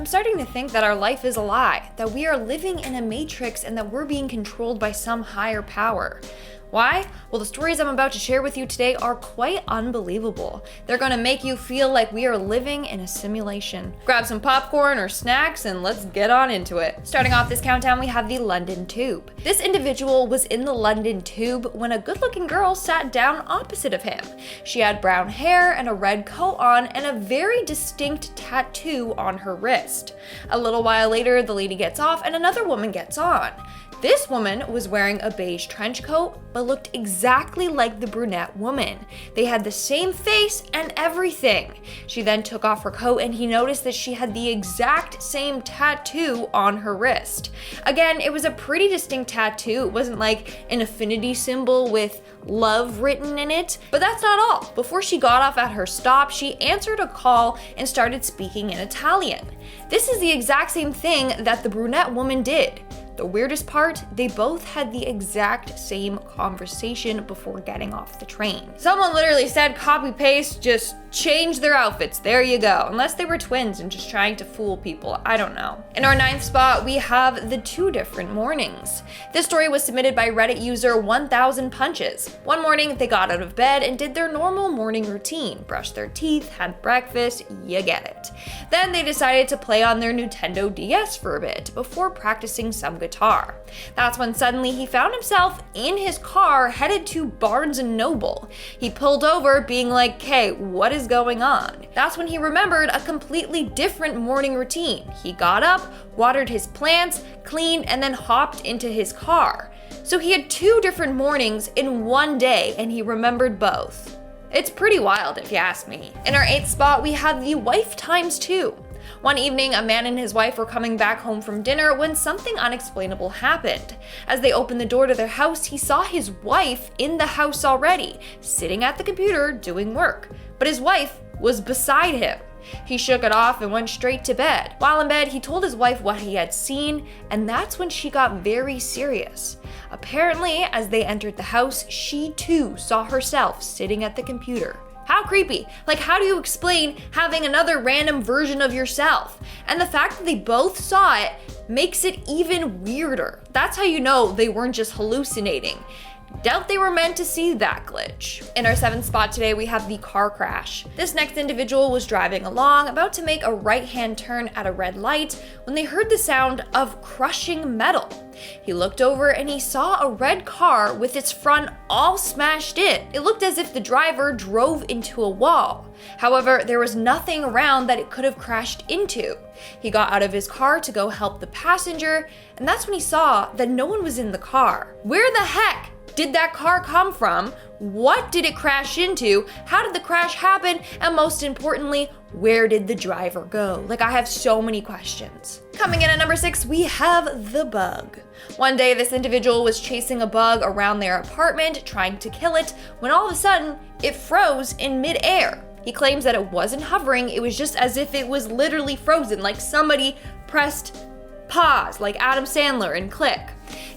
I'm starting to think that our life is a lie, that we are living in a matrix and that we're being controlled by some higher power. Why? Well, the stories I'm about to share with you today are quite unbelievable. They're gonna make you feel like we are living in a simulation. Grab some popcorn or snacks and let's get on into it. Starting off this countdown, we have the London Tube. This individual was in the London Tube when a good-looking girl sat down opposite of him. She had brown hair and a red coat on and a very distinct tattoo on her wrist. A little while later, the lady gets off and another woman gets on. This woman was wearing a beige trench coat, but looked exactly like the brunette woman. They had the same face and everything. She then took off her coat and he noticed that she had the exact same tattoo on her wrist. Again, it was a pretty distinct tattoo. It wasn't like an affinity symbol with love written in it, but that's not all. Before she got off at her stop, she answered a call and started speaking in Italian. This is the exact same thing that the brunette woman did. The weirdest part, they both had the exact same conversation before getting off the train. Someone literally said copy paste, just change their outfits, there you go. Unless they were twins and just trying to fool people, I don't know. In our 9th spot, we have the 2 different mornings. This story was submitted by Reddit user 1000 Punches. One morning, they got out of bed and did their normal morning routine, brushed their teeth, had breakfast, you get it. Then they decided to play on their Nintendo DS for a bit before practicing some guitar. That's when suddenly he found himself in his car headed to Barnes & Noble. He pulled over being like, "Okay, what is going on?" That's when he remembered a completely different morning routine. He got up, watered his plants, cleaned, and then hopped into his car. So he had 2 different mornings in one day and he remembered both. It's pretty wild if you ask me. In our 8th spot, we have the wife times 2. One evening, a man and his wife were coming back home from dinner when something unexplainable happened. As they opened the door to their house, he saw his wife in the house already, sitting at the computer doing work. But his wife was beside him. He shook it off and went straight to bed. While in bed, he told his wife what he had seen, and that's when she got very serious. Apparently, as they entered the house, she too saw herself sitting at the computer. How creepy. Like, how do you explain having another random version of yourself? And the fact that they both saw it makes it even weirder. That's how you know they weren't just hallucinating. Doubt they were meant to see that glitch. In our 7th spot today, we have the car crash. This next individual was driving along, about to make a right-hand turn at a red light, when they heard the sound of crushing metal. He looked over and he saw a red car with its front all smashed in. It looked as if the driver drove into a wall. However, there was nothing around that it could have crashed into. He got out of his car to go help the passenger, and that's when he saw that no one was in the car. Where the heck did that car come from? What did it crash into? How did the crash happen? And most importantly, where did the driver go? Like, I have so many questions. Coming in at number 6, we have the bug. One day, this individual was chasing a bug around their apartment, trying to kill it, when all of a sudden, it froze in mid-air. He claims that it wasn't hovering, it was just as if it was literally frozen, like somebody pressed pause, like Adam Sandler in Click.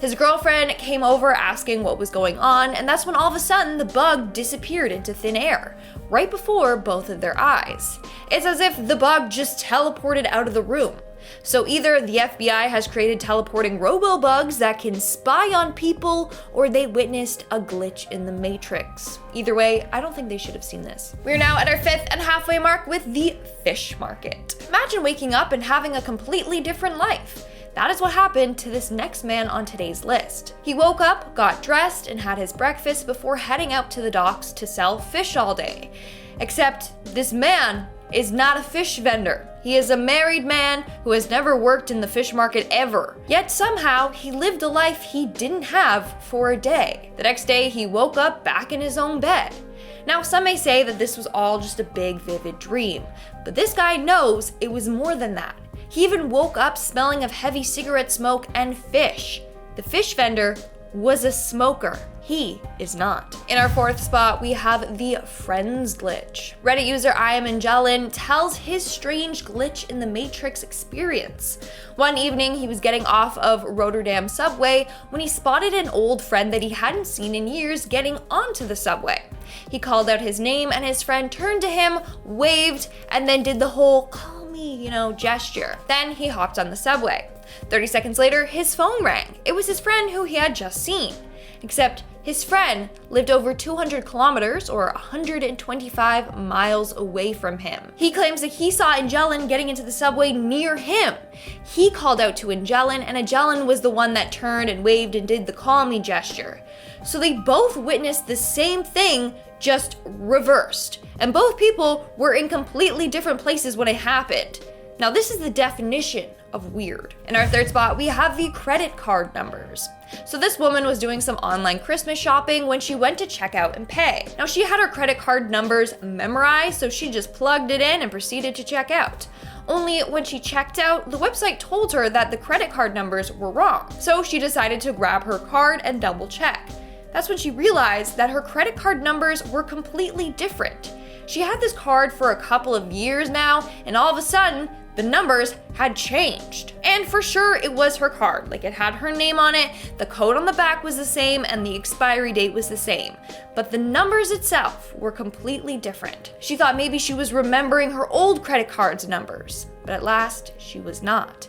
His girlfriend came over asking what was going on, and that's when all of a sudden the bug disappeared into thin air, right before both of their eyes. It's as if the bug just teleported out of the room. So either the FBI has created teleporting robo-bugs that can spy on people, or they witnessed a glitch in the Matrix. Either way, I don't think they should have seen this. We're now at our 5th and halfway mark with the fish market. Imagine waking up and having a completely different life. That is what happened to this next man on today's list. He woke up, got dressed, and had his breakfast before heading out to the docks to sell fish all day. Except this man is not a fish vendor. He is a married man who has never worked in the fish market ever. Yet somehow he lived a life he didn't have for a day. The next day he woke up back in his own bed. Now some may say that this was all just a big vivid dream, but this guy knows it was more than that. He even woke up smelling of heavy cigarette smoke and fish. The fish vendor was a smoker. He is not. In our 4th spot, we have the Friends glitch. Reddit user I Am Angelin tells his strange glitch in the Matrix experience. One evening, he was getting off of Rotterdam subway when he spotted an old friend that he hadn't seen in years getting onto the subway. He called out his name and his friend turned to him, waved, and then did the whole "calm me, gesture. Then he hopped on the subway. 30 seconds later, his phone rang. It was his friend who he had just seen. Except his friend lived over 200 kilometers or 125 miles away from him. He claims that he saw Angelin getting into the subway near him. He called out to Angelin, and Angelin was the one that turned and waved and did the call me gesture. So they both witnessed the same thing, just reversed. And both people were in completely different places when it happened. Now this is the definition of weird. In our third spot, we have the credit card numbers. So this woman was doing some online Christmas shopping when she went to check out and pay. Now she had her credit card numbers memorized, so she just plugged it in and proceeded to check out. Only when she checked out, the website told her that the credit card numbers were wrong. So she decided to grab her card and double check. That's when she realized that her credit card numbers were completely different. She had this card for a couple of years now, and all of a sudden, the numbers had changed. And for sure, it was her card. Like, it had her name on it, the code on the back was the same, and the expiry date was the same. But the numbers itself were completely different. She thought maybe she was remembering her old credit card's numbers, but at last, she was not.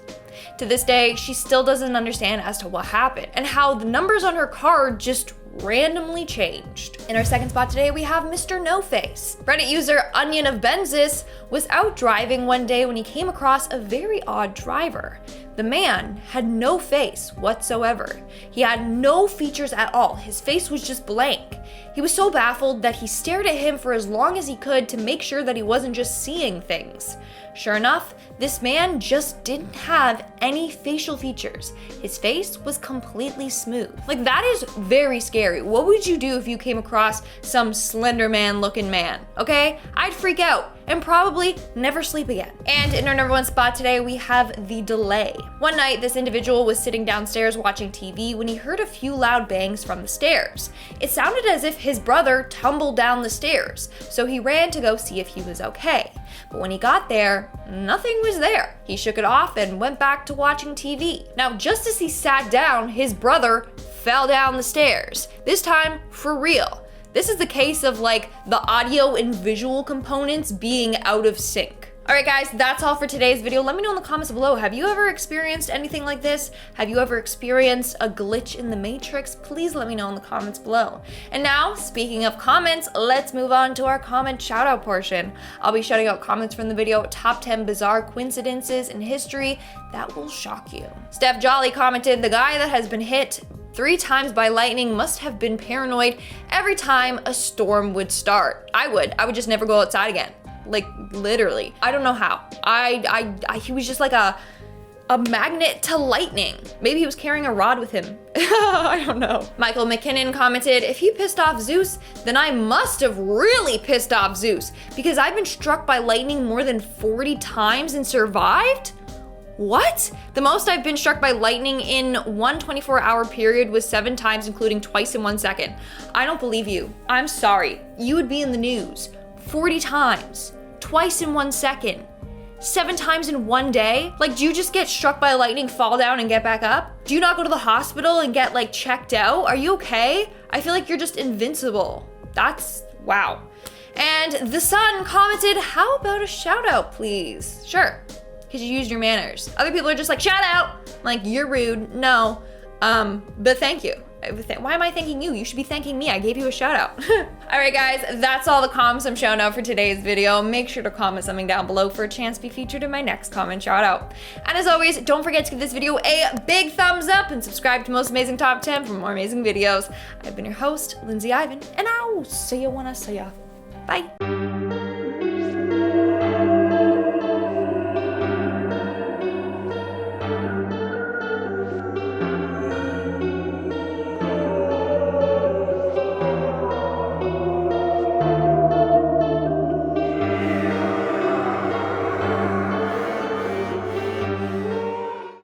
To this day, she still doesn't understand as to what happened and how the numbers on her card just randomly changed. In our second spot today, we have Mr. No Face. Reddit user Onion of Benzis was out driving one day when he came across a very odd driver. The man had no face whatsoever. He had no features at all. His face was just blank. He was so baffled that he stared at him for as long as he could to make sure that he wasn't just seeing things. Sure enough, this man just didn't have any facial features. His face was completely smooth. Like, that is very scary. What would you do if you came across some Slender Man looking man? Okay? I'd freak out and probably never sleep again. And in our number one spot today, we have the delay. One night, this individual was sitting downstairs watching TV when he heard a few loud bangs from the stairs. It sounded as if his brother tumbled down the stairs, so he ran to go see if he was okay. But when he got there, nothing was there. He shook it off and went back to watching TV. Now, just as he sat down, his brother fell down the stairs. This time, for real. This is the case of like the audio and visual components being out of sync. Alright guys, that's all for today's video. Let me know in the comments below, have you ever experienced anything like this? Have you ever experienced a glitch in the Matrix? Please let me know in the comments below. And now, speaking of comments, let's move on to our comment shoutout portion. I'll be shouting out comments from the video, top 10 bizarre coincidences in history that will shock you. Steph Jolly commented, the guy that has been hit 3 times by lightning must have been paranoid every time a storm would start. I would just never go outside again. Like, literally. I don't know how. He was just like a magnet to lightning. Maybe he was carrying a rod with him. I don't know. Michael McKinnon commented, if he pissed off Zeus, then I must have really pissed off Zeus because I've been struck by lightning more than 40 times and survived? What? The most I've been struck by lightning in one 24-hour period was 7 times, including twice in 1 second. I don't believe you. I'm sorry. You would be in the news. 40 times. Twice in 1 second. 7 times in 1 day? Like, do you just get struck by lightning, fall down, and get back up? Do you not go to the hospital and get, like, checked out? Are you okay? I feel like you're just invincible. That's, wow. And The Sun commented, how about a shout out, please? Sure. Because you used your manners. Other people are just like, shout out! Like, you're rude. No. But thank you. Why am I thanking you? You should be thanking me. I gave you a shout out. Alright guys, that's all the comments I'm showing out for today's video. Make sure to comment something down below for a chance to be featured in my next comment shout out. And as always, don't forget to give this video a big thumbs up and subscribe to Most Amazing Top 10 for more amazing videos. I've been your host, Lindsay Ivan, and I'll see you when I see ya. Bye.